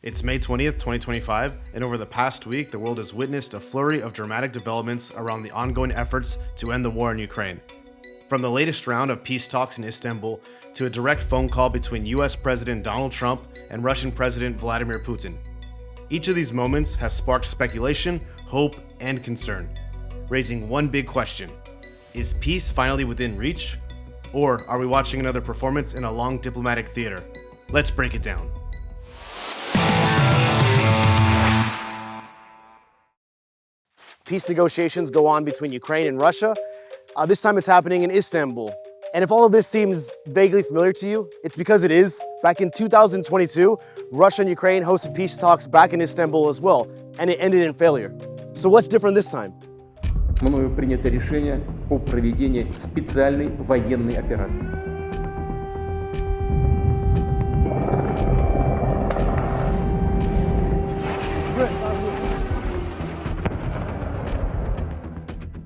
It's May 20th, 2025, and over the past week, the world has witnessed a flurry of dramatic developments around the ongoing efforts to end the war in Ukraine. From the latest round of peace talks in Istanbul to a direct phone call between US President Donald Trump and Russian President Vladimir Putin. Each of these moments has sparked speculation, hope, and concern, raising one big question. Is peace finally within reach? Or are we watching another performance in a long diplomatic theater? Let's break it down. Peace negotiations go on between Ukraine and Russia. This time it's happening in Istanbul. And if all of this seems vaguely familiar to you, it's because it is. Back in 2022, Russia and Ukraine hosted peace talks back in Istanbul as well, and it ended in failure. So what's different this time? Мною принято решение о проведении специальной военной операции.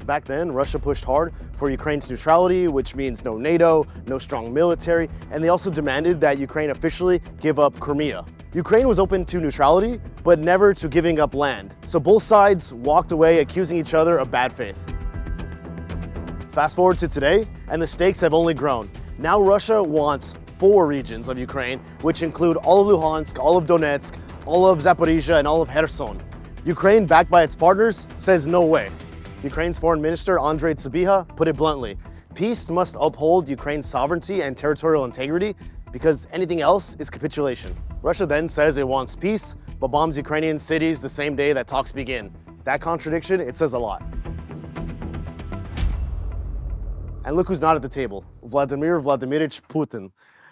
Back then, Russia pushed hard for Ukraine's neutrality, which means no NATO, no strong military, and they also demanded that Ukraine officially give up Crimea. Ukraine was open to neutrality, but never to giving up land. So both sides walked away accusing each other of bad faith. Fast forward to today, and the stakes have only grown. Now Russia wants 4 regions of Ukraine, which include all of Luhansk, all of Donetsk, all of Zaporizhia, and all of Kherson. Ukraine, backed by its partners, says no way. Ukraine's foreign minister, Andrei Sybiha, put it bluntly. Peace must uphold Ukraine's sovereignty and territorial integrity because anything else is capitulation. Russia then says it wants peace, but bombs Ukrainian cities the same day that talks begin. That contradiction, it says a lot. And look who's not at the table, Vladimir Vladimirovich Putin.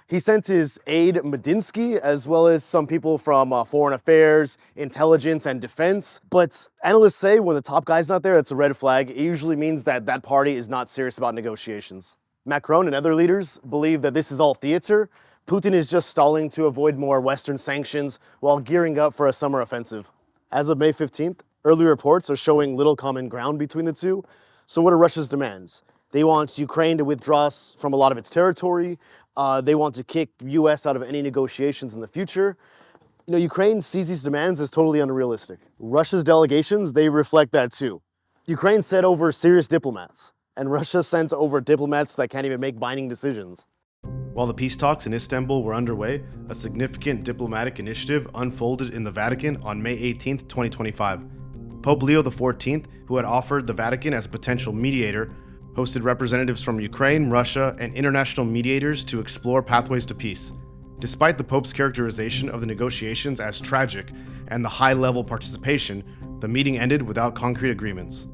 He sent his aide Medinsky, as well as some people from foreign affairs, intelligence, and defense. But analysts say when the top guy's not there, it's a red flag. It usually means that that party is not serious about negotiations. Macron and other leaders believe that this is all theater. Putin is just stalling to avoid more Western sanctions while gearing up for a summer offensive. As of May 15th, early reports are showing little common ground between the two. So what are Russia's demands? They want Ukraine to withdraw from a lot of its territory. They want to kick US out of any negotiations in the future. Ukraine sees these demands as totally unrealistic. Russia's delegations, they reflect that too. Ukraine sent over serious diplomats, and Russia sent over diplomats that can't even make binding decisions. While the peace talks in Istanbul were underway, a significant diplomatic initiative unfolded in the Vatican on May 18, 2025. Pope Leo XIV, who had offered the Vatican as a potential mediator, hosted representatives from Ukraine, Russia, and international mediators to explore pathways to peace. Despite the Pope's characterization of the negotiations as tragic and the high-level participation, the meeting ended without concrete agreements.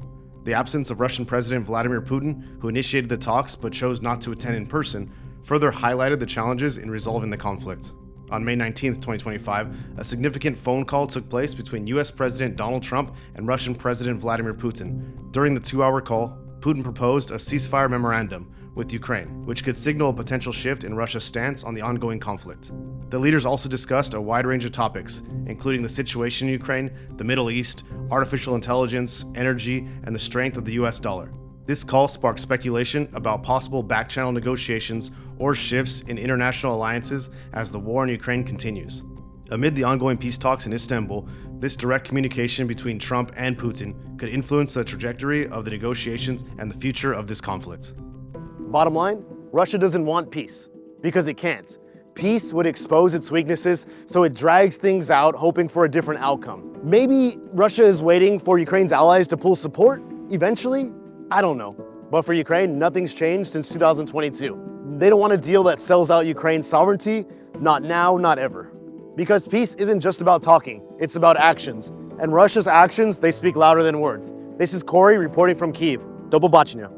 The absence of Russian President Vladimir Putin, who initiated the talks but chose not to attend in person, further highlighted the challenges in resolving the conflict. On May 19, 2025, a significant phone call took place between US President Donald Trump and Russian President Vladimir Putin. During the 2-hour call, Putin proposed a ceasefire memorandum with Ukraine, which could signal a potential shift in Russia's stance on the ongoing conflict. The leaders also discussed a wide range of topics, including the situation in Ukraine, the Middle East, artificial intelligence, energy, and the strength of the US dollar. This call sparked speculation about possible back-channel negotiations or shifts in international alliances as the war in Ukraine continues. Amid the ongoing peace talks in Istanbul, this direct communication between Trump and Putin could influence the trajectory of the negotiations and the future of this conflict. Bottom line, Russia doesn't want peace because it can't. Peace would expose its weaknesses, so it drags things out, hoping for a different outcome. Maybe Russia is waiting for Ukraine's allies to pull support eventually? I don't know. But for Ukraine, nothing's changed since 2022. They don't want a deal that sells out Ukraine's sovereignty, not now, not ever. Because peace isn't just about talking, it's about actions. And Russia's actions, they speak louder than words. This is Corrie reporting from Kyiv. Do побачення.